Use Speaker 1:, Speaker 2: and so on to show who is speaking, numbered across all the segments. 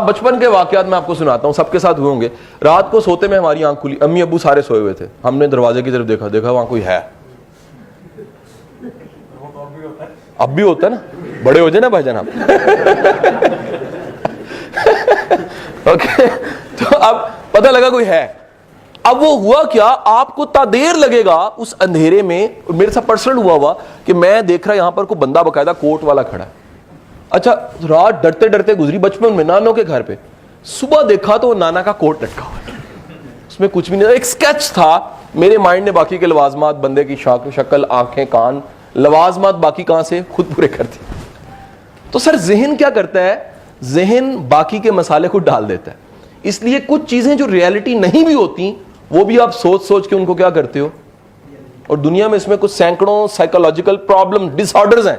Speaker 1: بچپن کے واقعات میں آپ کو سناتا ہوں, سب کے ساتھ ہوئے ہوں گے. رات کو سوتے میں ہماری آنکھ کھلی, امی ابو سارے سوئے ہوئے تھے, ہم نے دروازے کی طرف دیکھا وہاں کوئی ہے. اب بھی ہوتا ہے نا, بڑے ہو جائے نا بھائی جان آپ. اوکے, تو اب پتہ لگا کوئی ہے. اب وہ ہوا کیا, آپ کو تا دیر لگے گا اس اندھیرے میں. میرے ساتھ پرسنل ہوا کہ میں دیکھ رہا یہاں پر کوئی بندہ باقاعدہ کوٹ والا کھڑا ہے. اچھا رات ڈرتے ڈرتے گزری بچپن میں نانوں کے گھر پہ. صبح دیکھا تو وہ نانا کا کوٹ لٹکا ہوا, اس میں کچھ بھی نہیں, ایک اسکیچ تھا. میرے مائنڈ نے باقی کے لوازمات, بندے کی شکل, آنکھیں, کان, لوازمات باقی کہاں سے خود پورے کرتی. تو سر ذہن کیا کرتا ہے, ذہن باقی کے مسالے کو ڈال دیتا ہے. اس لیے کچھ چیزیں جو ریئلٹی نہیں بھی ہوتی وہ بھی آپ سوچ سوچ کے ان کو کیا کرتے ہو. اور دنیا میں اس میں کچھ سینکڑوں سائیکولوجیکل پرابلم, ڈس آرڈرز ہیں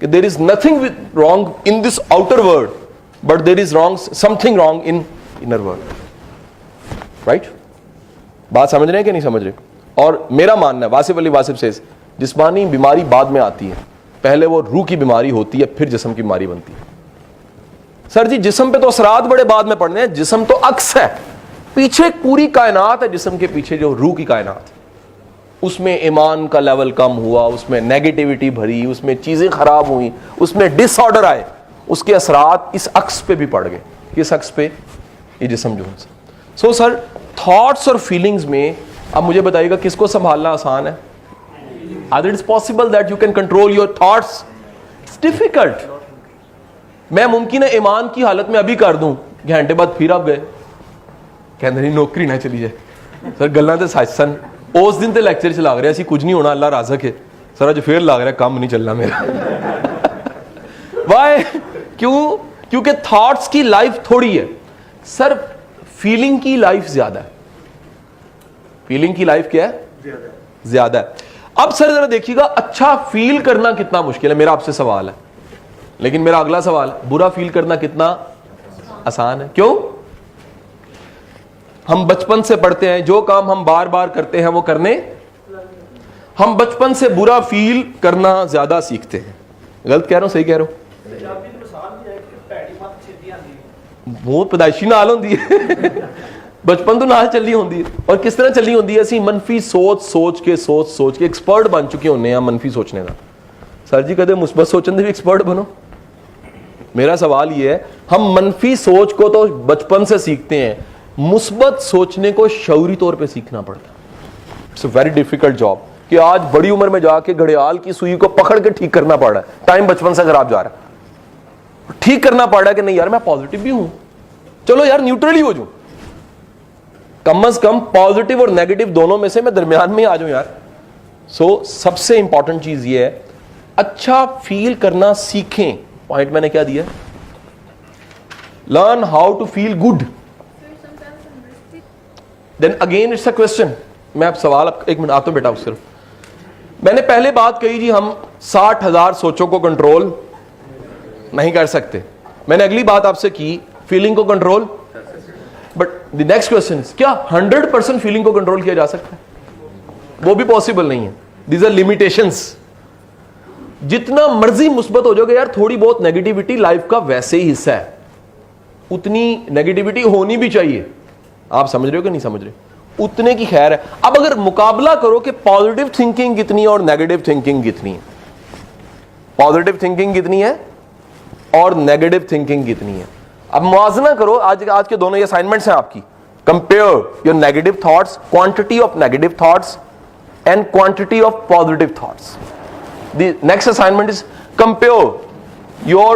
Speaker 1: کہ there is nothing wrong in this outer world but there is something wrong in inner world. Right? بات سمجھ رہے ہیں کہ نہیں سمجھ رہے؟ اور میرا ماننا ہے, واصف علی واصف says, جسمانی بیماری بعد میں آتی ہے, پہلے وہ روح کی بیماری ہوتی ہے, پھر جسم کی بیماری بنتی ہے. سر جی جسم پہ تو اثرات بڑے بعد میں پڑنے ہیں, جسم تو عکس ہے, پیچھے پوری کائنات ہے جسم کے پیچھے, جو روح کی کائنات. اس میں ایمان کا لیول کم ہوا, اس میں نیگیٹیوٹی بھری, اس میں چیزیں خراب ہوئیں, اس میں ڈس آرڈر آئے, اس کے اثرات اس عکس پہ بھی پڑ گئے. کس عکس پہ؟ یہ جسم جو ہے. سو سر تھاٹس اور فیلنگز میں اب مجھے بتائیے گا کس کو سنبھالنا آسان ہے؟ Either it's possible that you can control your thoughts. It's difficult. میں ممکن ہے ایمان کی حالت میں ابھی کر دوں, گھنٹے بعد پھر آپ گئے, کہندے نہیں نوکری نہ چلی جائے. سر گلاں تے سچ سن, اس دن تے لیکچر چ لگ رہا سی کچھ نہیں ہونا, اللہ رازق ہے. سر اج پھر لگ رہا کام نہیں چلنا میرا. وائی؟ کیونکہ تھاٹس کی لائف تھوڑی ہے سر, فیلنگ کی لائف زیادہ ہے. فیلنگ کی لائف کیا ہے؟ زیادہ ہے. اب سر ذرا دیکھیے گا, اچھا فیل کرنا کتنا مشکل ہے, میرا آپ سے سوال ہے. لیکن میرا اگلا سوال, برا فیل کرنا کتنا آسان ہے. کیوں؟ ہم بچپن سے پڑھتے ہیں, جو کام ہم بار بار کرتے ہیں وہ کرنے, ہم بچپن سے برا فیل کرنا زیادہ سیکھتے ہیں. غلط کہہ رہا ہوں صحیح کہہ رہا ہوں؟ وہ پیدائشی نال ہوندی ہے, بچپن تو نال چلی ہوندی ہے. اور کس طرح چلی ہوندی ہے؟ اسی منفی سوچ کے ایکسپرٹ بن چکے ہونے ہیں منفی سوچنے کا. سر جی کدے مثبت سوچنے دے بھی ایکسپرٹ بنو. میرا سوال یہ ہے, ہم منفی سوچ کو تو بچپن سے سیکھتے ہیں, مثبت سوچنے کو شعوری طور پہ سیکھنا پڑتا ہے. It's a very difficult job, کہ آج بڑی عمر میں جا کے گھڑیال کی سوئی کو پکڑ کے ٹھیک کرنا پڑ رہا ہے. ٹائم بچپن سے خراب جا رہا ہے, ٹھیک کرنا پڑ رہا ہے کہ نہیں یار میں پازیٹیو بھی ہوں, چلو یار نیوٹرل ہی ہو جاؤں, کم از کم پازیٹیو اور نیگیٹو دونوں میں سے میں درمیان میں آ جاؤں یار. سو سب سے امپورٹنٹ چیز یہ ہے, اچھا فیل کرنا سیکھیں. پوائنٹ میں نے کیا دیا؟ Learn how to feel good. Then again it's a question. میں اب سوال ایک منٹ آتا ہوں بیٹا. صرف میں نے پہلے بات کہی جی ہم 60,000 سوچوں کو کنٹرول نہیں کر سکتے. میں نے اگلی بات آپ سے کی فیلنگ کو control, but the next question کیا 100% فیلنگ کو کنٹرول کیا جا سکتا ہے؟ وہ بھی پاسبل نہیں ہے. These are limitations. جتنا مرضی مثبت ہو جاؤ گے یار, تھوڑی بہت نیگیٹیوٹی لائف کا ویسے ہی حصہ ہے, اتنی نیگیٹیوٹی ہونی بھی چاہیے. آپ سمجھ رہے ہو کہ نہیں سمجھ رہے؟ اتنے کی خیر ہے. اب اگر مقابلہ کرو کہ پازیٹیو تھنکنگ کتنی اور نیگیٹو تھنکنگ کتنی ہے, پازیٹیو تھنکنگ کتنی ہے اور نیگیٹو تھنکنگ کتنی ہے, اب موازنہ کرو. آج کے دونوں یہ اسائنمنٹس ہیں آپ کی. Compare your negative thoughts, quantity of negative thoughts and quantity of positive thoughts. The next assignment is compare your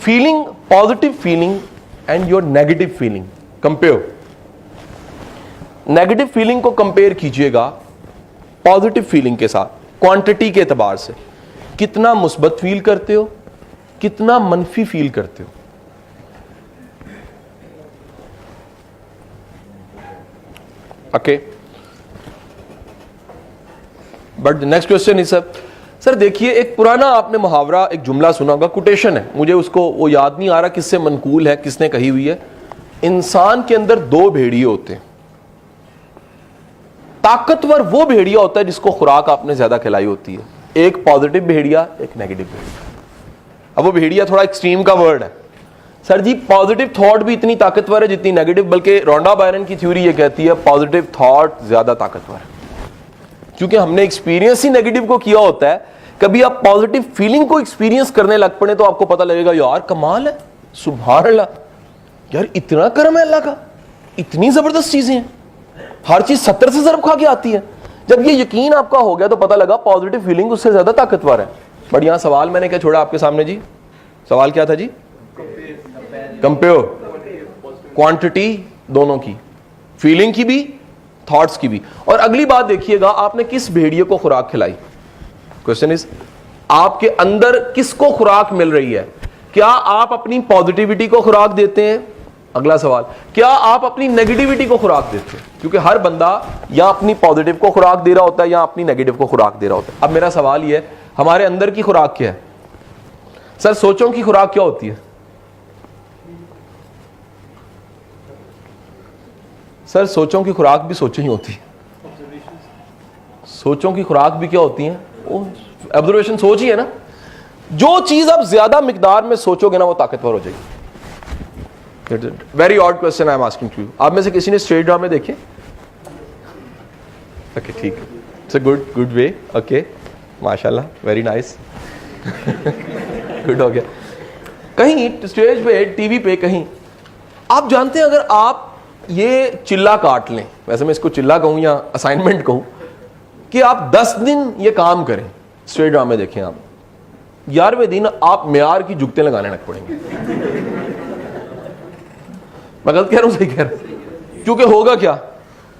Speaker 1: feeling, positive feeling and your negative feeling. Compare. Negative feeling کو compare کیجئے گا positive feeling کے ساتھ, quantity کے اعتبار سے. کتنا مثبت فیل کرتے ہو, کتنا منفی فیل کرتے ہو. Okay. But the next question is سر دیکھیے ایک پرانا آپ نے محاورہ ایک جملہ سنا ہوگا, کوٹیشن ہے, مجھے اس کو وہ یاد نہیں آ رہا کس سے منقول ہے, کس نے کہی ہوئی ہے. انسان کے اندر 2 بھیڑیے ہوتے ہیں. طاقتور وہ بھیڑیا ہوتا ہے جس کو خوراک آپ نے زیادہ کھلائی ہوتی ہے. ایک پازیٹیو بھیڑیا, ایک نیگیٹو بھیڑیا. اب وہ بھیڑیا تھوڑا ایکسٹریم کا ورڈ ہے, سر جی پازیٹو تھاٹ بھی اتنی طاقتور ہے جتنی نیگیٹو, بلکہ رونڈا بائرن کی تھیوری یہ کہتی ہے پازیٹو تھاٹ زیادہ طاقتور ہے, کیونکہ ہم نے ایکسپیرینس ہی نیگیٹو کو کیا ہوتا ہے. کبھی آپ پازیٹو فیلنگ کو ایکسپیرینس کرنے لگ پڑے تو آپ کو پتہ لگے گا یار کمال ہے, سبحان اللہ, یار اتنا کرم ہے اللہ کا, اتنی زبردست چیزیں ہیں, ہر چیز 70 سے ضرب کھا کے آتی ہے. جب یہ یقین آپ کا ہو گیا تو پتہ لگا پازیٹو فیلنگ اس سے زیادہ طاقتور ہے. بٹ یہاں سوال میں نے کیا چھوڑا آپ کے سامنے جی, سوال کیا تھا جی؟ کمپیئر کوانٹٹی دونوں کی, فیلنگ کی بھی تھاٹس کی بھی. اور اگلی بات دیکھیے گا, آپ نے کس بھیڑیے کو خوراک کھلائی؟ کوشچن از آپ کے اندر کس کو خوراک مل رہی ہے؟ کیا آپ اپنی پازیٹیوٹی کو خوراک دیتے ہیں؟ اگلا سوال, کیا آپ اپنی نیگیٹیوٹی کو خوراک دیتے ہیں؟ کیونکہ ہر بندہ یا اپنی پازیٹیو کو خوراک دے رہا ہوتا ہے یا اپنی نیگیٹو کو خوراک دے رہا ہوتا ہے. اب میرا سوال یہ ہے, ہمارے اندر کی خوراک کیا ہے؟ سر سوچوں کی خوراک کیا ہوتی ہے؟ سر سوچوں کی خوراک بھی سوچیں ہی ہوتی ہے. سوچوں کی خوراک بھی کیا ہوتی ہیں؟ آبزرویشن, سوچ ہی ہے نا. جو چیز آپ زیادہ مقدار میں سوچو گے نا وہ طاقتور ہو جائے گی. Very odd question I am asking to you. آپ میں سے کسی نے اسٹریٹ ڈرامے دیکھے؟ اوکے ٹھیک ہے, it's a good way. Okay ماشاء اللہ, ویری نائس, گڈ ہو گیا. کہیں اسٹیج پہ ٹی وی پہ کہیں آپ جانتے ہیں, اگر آپ یہ چلا کاٹ لیں, ویسے میں اس کو چلا کہوں یا اسائنمنٹ کہوں, کہ آپ 10 دن یہ کام کریں, اسٹریٹ ڈرامے دیکھیں آپ, 11ویں دن آپ معیار کی جگتیں لگانے لگ پڑیں گے. میں غلط کہہ رہا ہوں صحیح کہہ رہا ہوں؟ کیونکہ ہوگا کیا,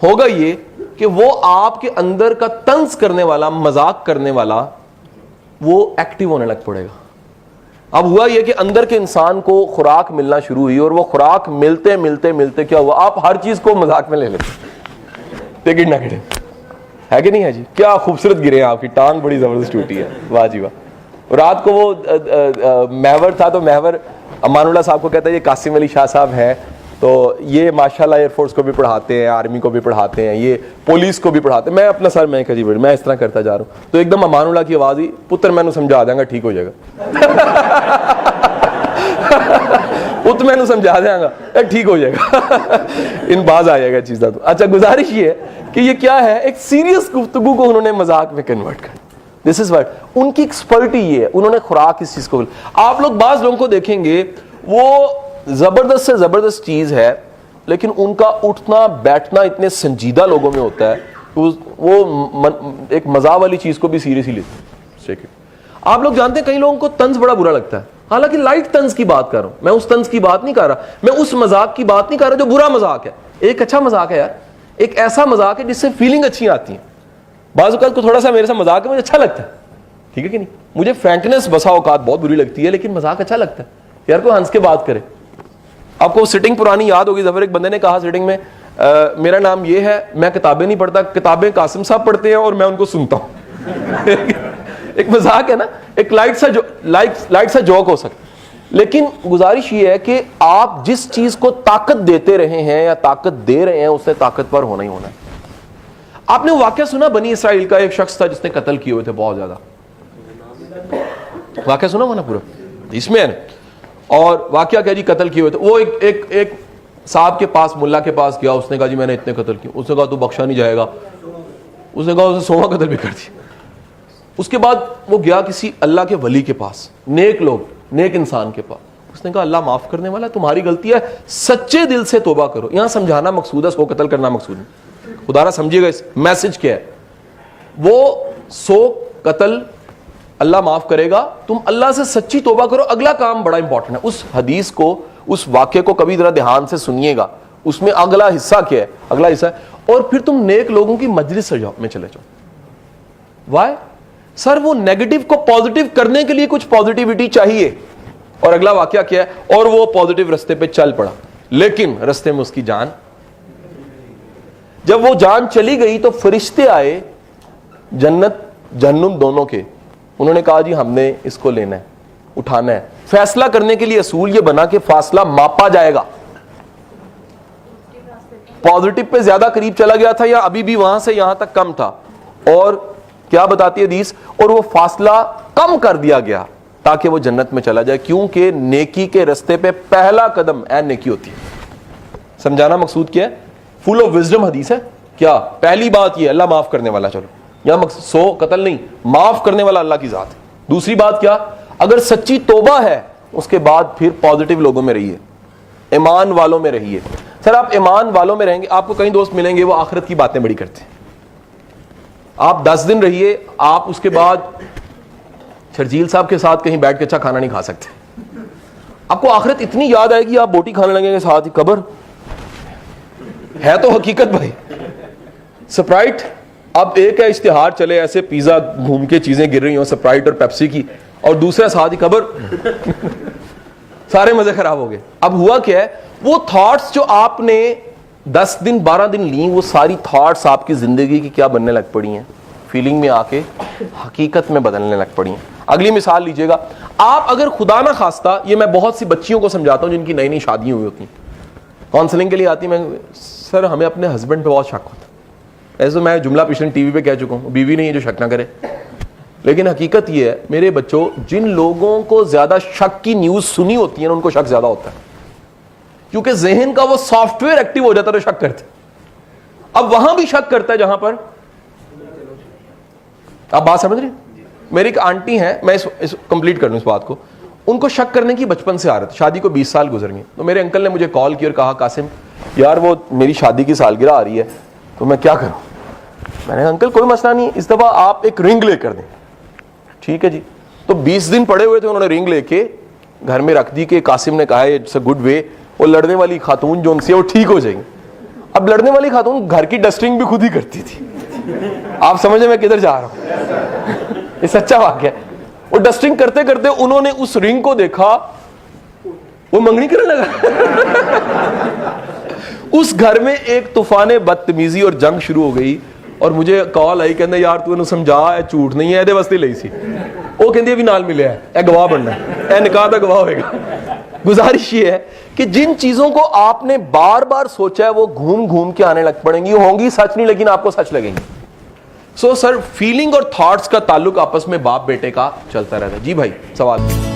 Speaker 1: ہوگا یہ کہ وہ آپ کے اندر کا طنز کرنے والا, مذاق کرنے والا, وہ ایکٹیو ہونے لگ پڑے گا. اب ہوا یہ کہ اندر کے انسان کو خوراک ملنا شروع ہوئی, اور وہ خوراک ملتے ملتے ملتے کیا ہوا, آپ ہر چیز کو مذاق میں لے لیتے. ٹیک اٹ نیگیٹو ہے کہ نہیں ہے جی؟ کیا خوبصورت گرے ہیں آپ کی, ٹانگ بڑی زبردست ٹوٹی ہے, واہ جی واہ. رات کو وہ محور تھا تو محور امان اللہ صاحب کو کہتا ہے یہ قاسم علی شاہ صاحب ہیں, تو یہ ماشاءاللہ ایئر فورس کو بھی پڑھاتے ہیں, آرمی کو بھی پڑھاتے ہیں, یہ پولیس کو بھی پڑھاتے ہیں. میں اپنا سر میں کہی میں اس طرح کرتا جا رہا ہوں, تو ایک دم امان اللہ کی آواز ہی, پتر میں نے سمجھا دیں گا, ٹھیک ہو جائے گا. پتر میں نے سمجھا دیں گا, ٹھیک ہو جائے گا, ان باز آ جائے گا چیزیں. تو اچھا گزارش یہ ہے کہ یہ کیا ہے, ایک سیریس گفتگو کو انہوں نے مذاق میں کنورٹ کر. دس از واٹ ان کی ایکسپرٹی یہ ہے, انہوں نے خوراک اس چیز کو. آپ لوگ بعض لوگوں کو دیکھیں گے وہ زبردست سے زبردست چیز ہے, لیکن ان کا اٹھنا بیٹھنا اتنے سنجیدہ لوگوں میں ہوتا ہے, وہ ایک مزاح والی چیز کو بھی سیریسلی لیتے ہیں. آپ لوگ جانتے ہیں کئی لوگوں کو طنز بڑا برا لگتا ہے, حالانکہ لائٹ طنز کی بات کر رہا ہوں میں, اس طنز کی بات نہیں کر رہا, میں اس مذاق کی بات نہیں کر رہا جو برا مذاق ہے. ایک اچھا مذاق ہے یار, ایک ایسا مذاق ہے جس سے فیلنگ اچھی آتی ہے. بعض اوقات کو تھوڑا سا میرے سے مذاق ہے مجھے اچھا لگتا ہے, ٹھیک ہے کہ نہیں. مجھے فرینکنس بسا اوقات بہت بری لگتی ہے, لیکن مذاق اچھا لگتا ہے یار, کوئی ہنس کے بات کرے. آپ کو سٹنگ پرانی یاد ہوگی, ظفر ایک بندے نے کہا سٹنگ میں, میرا نام یہ ہے, میں کتابیں نہیں پڑھتا, کتابیں قاسم صاحب پڑھتے ہیں اور میں ان کو سنتا ہوں. ایک مذاق ہے نا, ایک لائٹ سا جوک ہو سکتا. لیکن گزارش یہ ہے کہ آپ جس چیز کو طاقت دیتے رہے ہیں یا طاقت دے رہے ہیں, اس سے طاقتور ہونا ہی ہونا ہے. آپ نے واقعہ سنا بنی اسرائیل کا, ایک شخص تھا جس نے قتل کیے ہوئے تھے بہت زیادہ. واقعہ سنا ہوا نا پورا اس میں, اور واقعہ کیا جی, قتل کیے ہوئے تھے. وہ ایک صاحب کے پاس, ملا کے پاس گیا, اس نے کہا جی میں نے اتنے قتل کیے. اس نے کہا تو بخشا نہیں جائے گا. اس نے کہا اسے 100 قتل بھی کر دی. اس کے بعد وہ گیا کسی اللہ کے ولی کے پاس, نیک انسان کے پاس. اس نے کہا اللہ معاف کرنے والا, تمہاری غلطی ہے, سچے دل سے توبہ کرو. یہاں سمجھانا مقصود ہے, 100 قتل کرنا مقصود نہیں. خدا را سمجھیے گا اس میسج کیا ہے. وہ 100 قتل اللہ معاف کرے گا, تم اللہ سے سچی توبہ کرو. اگلا کام بڑا امپورٹنٹ ہے. اس حدیث کو, اس واقعے کو کبھی ذرا دھیان سے سنیے گا, اس میں اگلا حصہ کیا ہے, اگلا حصہ ہے, اور پھر تم نیک لوگوں کی مجلس میں چلے جاؤ. وائی سر, وہ نیگیٹو کو پازیٹو کرنے کے لیے کچھ پازیٹیوٹی چاہیے. اور اگلا واقعہ کیا ہے, اور وہ پازیٹو رستے پہ چل پڑا, لیکن رستے میں اس کی جان, جب وہ جان چلی گئی تو فرشتے آئے, جنت جہنم دونوں کے. انہوں نے کہا جی ہم نے اس کو لینا ہے, اٹھانا ہے. فیصلہ کرنے کے لیے اصول یہ بنا کہ فاصلہ ماپا جائے گا, پازیٹو پہ زیادہ قریب چلا گیا تھا یا ابھی بھی وہاں سے یہاں تک کم تھا, اور کیا بتاتی ہے حدیث, اور وہ فاصلہ کم کر دیا گیا تاکہ وہ جنت میں چلا جائے, کیونکہ نیکی کے رستے پہ پہلا قدم این نیکی ہوتی ہے. سمجھانا مقصود کیا ہے؟ فل آف وزڈم حدیث ہے. کیا پہلی بات یہ اللہ معاف کرنے والا, چلو یہاں مقصد 100 قتل نہیں, معاف کرنے والا اللہ کی ذات ہے. دوسری بات کیا, اگر سچی توبہ ہے اس کے بعد پھر پازیٹیو لوگوں میں رہیے, ایمان والوں میں رہیے. سر آپ ایمان والوں میں رہیں گے, آپ کو کئی دوست ملیں گے وہ آخرت کی باتیں بڑی کرتے ہیں. آپ 10 دن رہیے, آپ اس کے بعد شرجیل صاحب کے ساتھ کہیں بیٹھ کے اچھا کھانا نہیں کھا سکتے. آپ کو آخرت اتنی یاد آئے گی آپ بوٹی کھانے لگیں گے, ساتھ ہی قبر ہے تو حقیقت بھائی. سپرائٹ, اب ایک ہے اشتہار چلے ایسے پیزا گھوم کے چیزیں گر رہی ہوں سپرائٹ اور پیپسی کی, اور دوسرا ساتھ ہی قبر, سارے مزے خراب ہو گئے. اب ہوا کیا ہے, وہ تھاٹس جو آپ نے 10 دن 12 دن لیں, وہ ساری تھاٹس آپ کی زندگی کی کیا بننے لگ پڑی ہیں, فیلنگ میں آ کے حقیقت میں بدلنے لگ پڑی ہیں. اگلی مثال لیجئے گا, آپ اگر خدا نہ خواستہ, یہ میں بہت سی بچیوں کو سمجھاتا ہوں جن کی نئی نئی شادیاں ہوئی ہوتی ہیں, کاؤنسلنگ کے لیے آتی, میں سر ہمیں اپنے ہسبینڈ پہ بہت شک ہوتا ہے. ایسے تو میں جملہ پچھلے ٹی وی پہ کہہ چکا ہوں, بیوی نہیں ہے جو شک نہ کرے. لیکن حقیقت یہ ہے میرے بچوں, جن لوگوں کو زیادہ شک کی نیوز سنی ہوتی ہے ان کو شک زیادہ ہوتا ہے, کیونکہ ذہن کا وہ سافٹ ویئر ایکٹیو ہو جاتا ہے تو شک کرتے. اب وہاں بھی شک کرتا ہے جہاں پر, آپ بات سمجھ رہے ہیں. میری ایک آنٹی ہیں, میں اس کمپلیٹ کر لوں اس بات کو, ان کو شک کرنے کی بچپن سے عادت, شادی کو 20 سال گزر گئے. تو میرے انکل نے مجھے کال کی اور کہا قاسم یار وہ میری شادی کی سالگرہ آ رہی ہے تو میں کیا کروں. میں نے کہا انکل کوئی مسئلہ نہیں, اس دفعہ آپ ایک رنگ لے کر دیں. ٹھیک ہے جی. تو 20 دن پڑے ہوئے تھے, انہوں نے رنگ لے کے گھر میں رکھ دی کہ قاسم نے کہا ہے اٹس اے گڈ وے, وہ لڑنے والی خاتون جو ان سے وہ ٹھیک ہو جائیں گی. اب لڑنے والی خاتون گھر کی ڈسٹنگ بھی خود ہی کرتی تھی. آپ سمجھیں میں کدھر جا رہا ہوں, یہ سچا واقعہ ہے. وہ ڈسٹنگ کرتے کرتے انہوں نے اس رنگ کو دیکھا, وہ منگنی کرنے لگا. اس گھر میں ایک طوفان بدتمیزی اور جنگ شروع ہو گئی, اور مجھے کال آئی کہنے یار تو انہوں سمجھا ہے جھوٹ نہیں ہے, دے واسطے لئی سی. وہ کہندی ابھی نال ملیا ہے, اے گواہ بننا ہے, اے نکاح دا گواہ ہوئے گا. گزارش یہ ہے کہ جن چیزوں کو آپ نے بار بار سوچا ہے وہ گھوم گھوم کے آنے لگ پڑیں گی, ہوں گی سچ نہیں لیکن آپ کو سچ لگیں گی. سو سر فیلنگ اور تھاٹس کا تعلق آپس میں باپ بیٹے کا چلتا رہتا ہے. جی بھائی سوال.